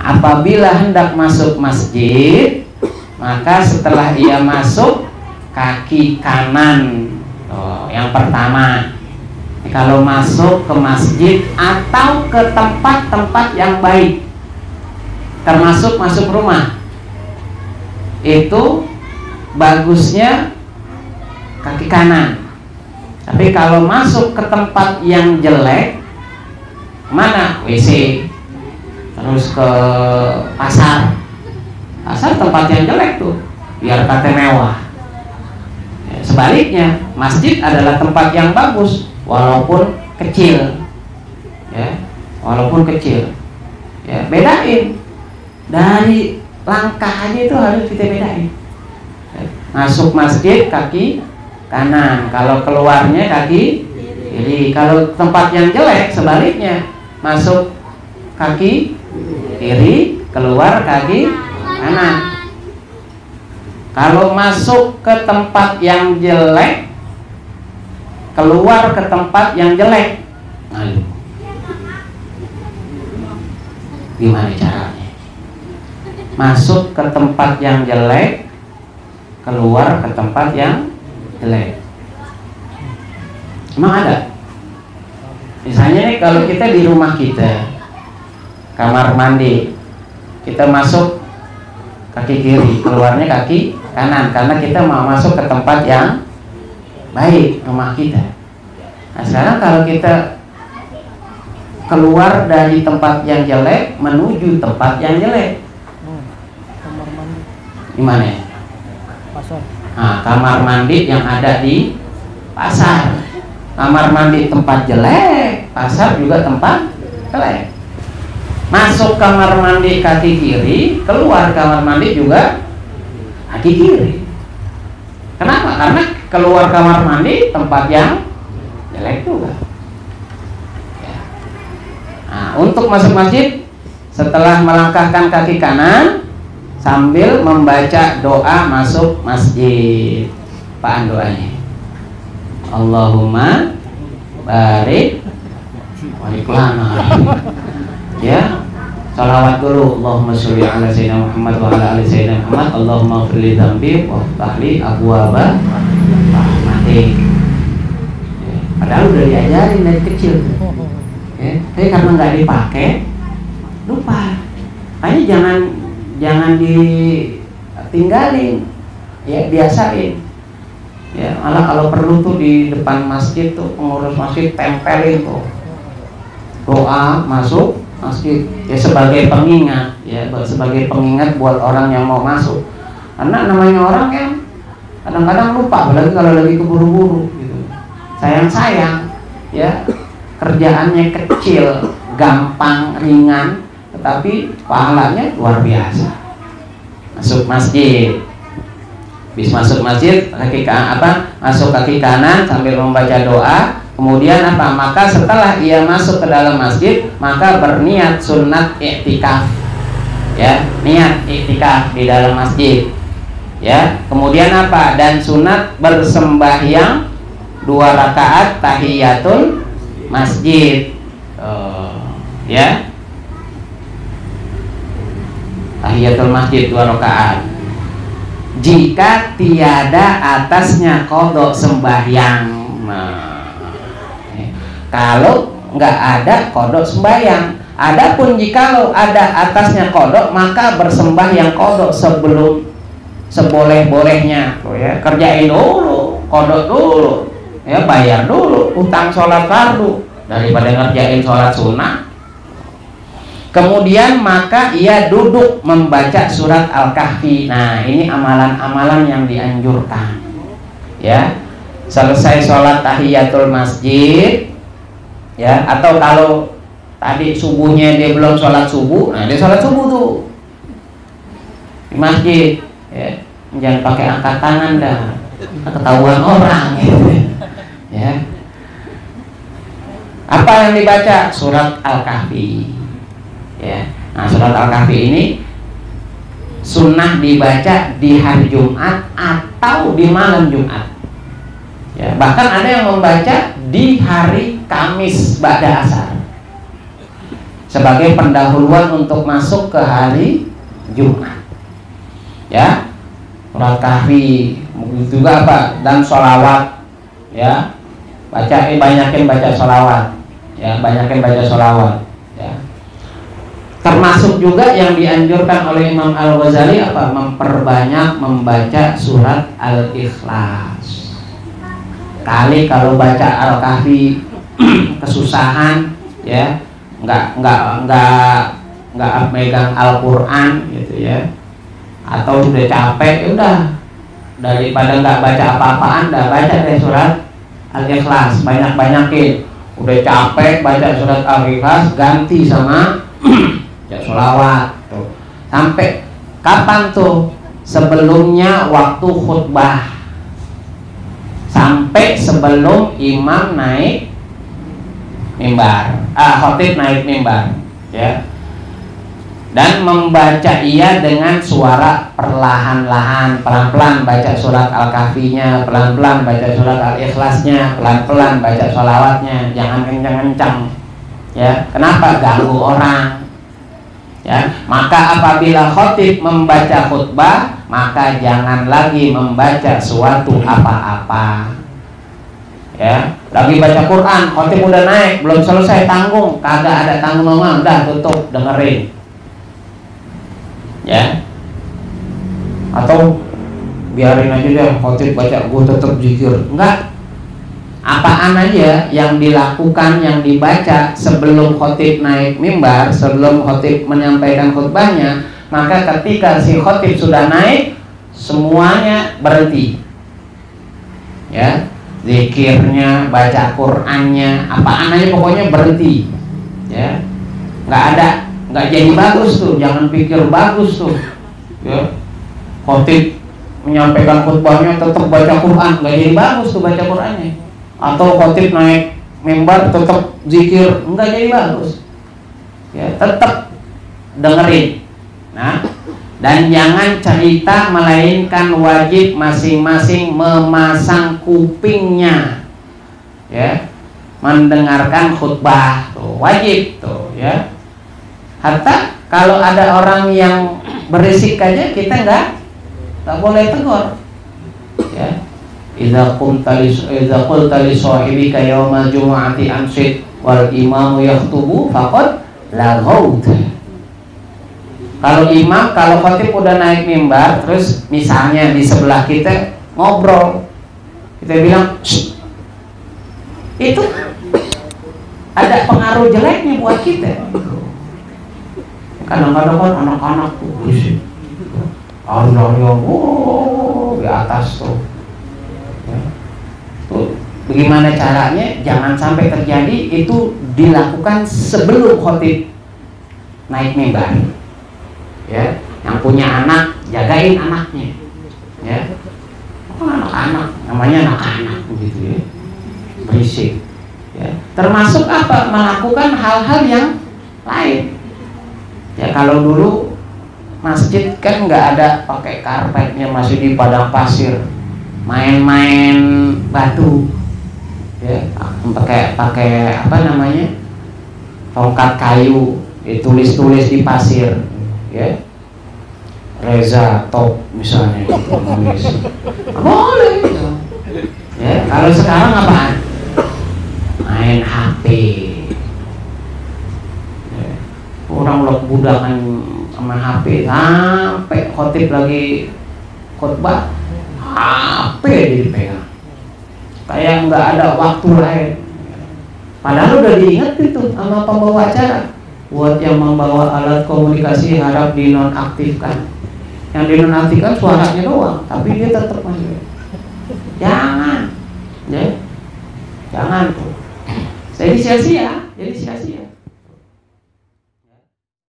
apabila hendak masuk masjid, maka setelah ia masuk, kaki kanan. Yang pertama, kalau masuk ke masjid atau ke tempat-tempat yang baik, termasuk masuk rumah, itu bagusnya kaki kanan. Tapi kalau masuk ke tempat yang jelek, mana? WC, terus ke pasar tempat yang jelek tuh, biar kata mewah. Sebaliknya, masjid adalah tempat yang bagus, walaupun kecil, ya, walaupun kecil. Ya, bedain dari langkah aja itu harus kita bedain. Ya, masuk masjid kaki kanan, kalau keluarnya kaki kiri. Kalau tempat yang jelek, sebaliknya, masuk kaki kiri, keluar kaki kanan. Kalau masuk ke tempat yang jelek, keluar ke tempat yang jelek, ayo, gimana caranya? Masuk ke tempat yang jelek, keluar ke tempat yang jelek. Emang ada? Misalnya nih, kalau kita di rumah kita, kamar mandi, kita masuk kaki kiri, keluarnya kaki kanan, karena kita mau masuk ke tempat yang baik, rumah kita. Nah, sekarang kalau kita keluar dari tempat yang jelek menuju tempat yang jelek, kamar mandi gimana ya? pasar. Nah, kamar mandi yang ada di pasar, kamar mandi tempat jelek, pasar juga tempat jelek. Masuk kamar mandi kaki kiri, keluar kamar mandi juga kaki kiri. Kenapa? Karena keluar kamar mandi tempat yang jelek juga. Ya. Nah, untuk masuk masjid, setelah melangkahkan kaki kanan sambil membaca doa masuk masjid. Apaan doanya? Allahumma barik walikulana. Ya, salawat dulu. Allahumma sholli ala sayyidina Muhammad wa ala ali sayyidina Muhammad. Allahumma ighfir li dzambi wa ftahli abwaaba rahmatik. Ya, padahal udah diajarin dari kecil. Ya, tapi karena nggak dipakai, lupa. Makanya jangan ditinggalin. Ya, biasain. Ya, malah kalau perlu tuh di depan masjid tuh pengurus masjid tempelin tuh doa masuk masjid, ya, sebagai pengingat, ya, sebagai pengingat buat orang yang mau masuk. Karena namanya orang kan kadang-kadang lupa, apalagi kalau lagi keburu-buru gitu. Sayang, ya, kerjaannya kecil, gampang, ringan, tetapi pahalanya luar biasa. Masuk masjid, bis masuk masjid masuk kaki kanan sambil membaca doa. Kemudian apa? Maka setelah ia masuk ke dalam masjid, maka berniat sunat iktikaf. Ya, niat iktikaf di dalam masjid. Ya, kemudian apa? Dan sunat bersembahyang 2 rakaat tahiyatul masjid. Ya. Tahiyatul masjid 2 rakaat. Jika tiada atasnya qadha sembahyang. Nah, kalau nggak ada kodok sembahyang. Adapun jikalau ada atasnya kodok, maka bersembahyang kodok sebelum seboleh-bolehnya. Ya, kerjain dulu kodok dulu, ya, bayar dulu utang sholat fardu daripada ngerjain sholat sunnah. Kemudian maka ia duduk membaca surat Al-Kahfi. Nah, ini amalan-amalan yang dianjurkan. Ya, selesai sholat tahiyatul masjid. Ya, atau kalau tadi subuhnya dia belum sholat subuh, nah dia sholat subuh tuh di masjid. Ya, jangan pakai angkat tangan dah, ketahuan orang. Ya, apa yang dibaca? Surat Al-Kahfi. Ya, nah surat Al-Kahfi ini sunnah dibaca di hari Jumat atau di malam Jumat. Ya, bahkan ada yang membaca di hari Kamis ba'da asar. sebagai pendahuluan untuk masuk ke hari Jumat. Ya, surat Kahfi, begitu juga apa? Dan sholawat, ya, banyakin baca sholawat, ya, banyakin baca sholawat, ya. Termasuk juga yang dianjurkan oleh Imam Al-Ghazali apa? Memperbanyak membaca surat Al-Ikhlas. Kali kalau baca Al-Kahfi kesusahan, ya, nggak megang Al-Quran gitu ya, atau udah capek, udah daripada nggak baca apa-apaan, dah baca deh surat Al-Ikhlas, banyakin. Udah capek baca surat Al-Ikhlas, ganti sama ya sholawat tuh. Sampai kapan tuh? Sebelumnya waktu khutbah, sampai sebelum imam naik mimbar, khotib naik mimbar, ya. Dan membaca ia dengan suara perlahan-lahan, pelan-pelan baca surat Al-Kahfinya, pelan-pelan baca surat Al-Ikhlasnya, pelan-pelan baca sholawatnya, jangan kencang-kencang, ya. Kenapa? Ganggu orang, ya. Maka apabila khotib membaca khutbah, maka jangan lagi membaca suatu apa-apa, ya. Lagi baca Quran, khotib udah naik, belum selesai tanggung, kagak ada tanggung ngomong, udah tutup, dengerin, ya. Atau biarin aja deh khotib baca, gue tetap zikir. Enggak, apaan aja yang dilakukan, yang dibaca sebelum khotib naik mimbar, sebelum khotib menyampaikan khutbahnya, maka ketika si khotib sudah naik, semuanya berhenti, ya. Zikirnya, baca Qur'annya, apaan aja pokoknya berhenti, ya. Nggak jadi bagus tuh, jangan pikir bagus tuh, ya. Khotib menyampaikan khutbahnya tetap baca Qur'an, nggak jadi bagus tuh baca Qur'annya. Atau khotib naik mimbar tetap zikir, nggak jadi bagus, ya. Tetap dengerin. Nah, dan jangan cerita, melainkan wajib masing-masing memasang kupingnya, ya, mendengarkan khutbah tuh, wajib tuh, ya. Hatta kalau ada orang yang berisik aja kita nggak boleh tegur, ya. Idza qulta li sahibika yaumal jumu'ati anshid wal imamu yakhutubu faqad laghawta. Kalau khotib udah naik mimbar, terus misalnya di sebelah kita ngobrol, kita bilang, shh, itu ada pengaruh jeleknya buat kita. Kadang-kadang kan anak-anak tuh berisik, di atas tuh, ya. Tuh, bagaimana caranya jangan sampai terjadi itu dilakukan sebelum khotib naik mimbar. Ya, yang punya anak jagain anaknya, ya. Anak-anak, namanya anak-anak begitu, ya, berisik, ya. Termasuk apa? Melakukan hal-hal yang lain, ya. Kalau dulu masjid kan nggak ada pakai karpetnya, masih di padang pasir, main-main batu, ya, pakai apa namanya, tongkat kayu, ditulis-tulis di pasir, ya. Reza Top misalnya gitu, nulis boleh gitu. Ya, kalau sekarang apaan? Main HP, ya. Orang budakan sama HP, sampai khotib lagi khutbah HP dipegang, kayak nggak ada waktu lain. Padahal udah diingetin tuh sama pembawa acara, buat yang membawa alat komunikasi harap dinonaktifkan. Yang dinonaktifkan suaranya doang, tapi dia tetap masuk. Jangan, ya, jangan tuh. Jadi sia-sia.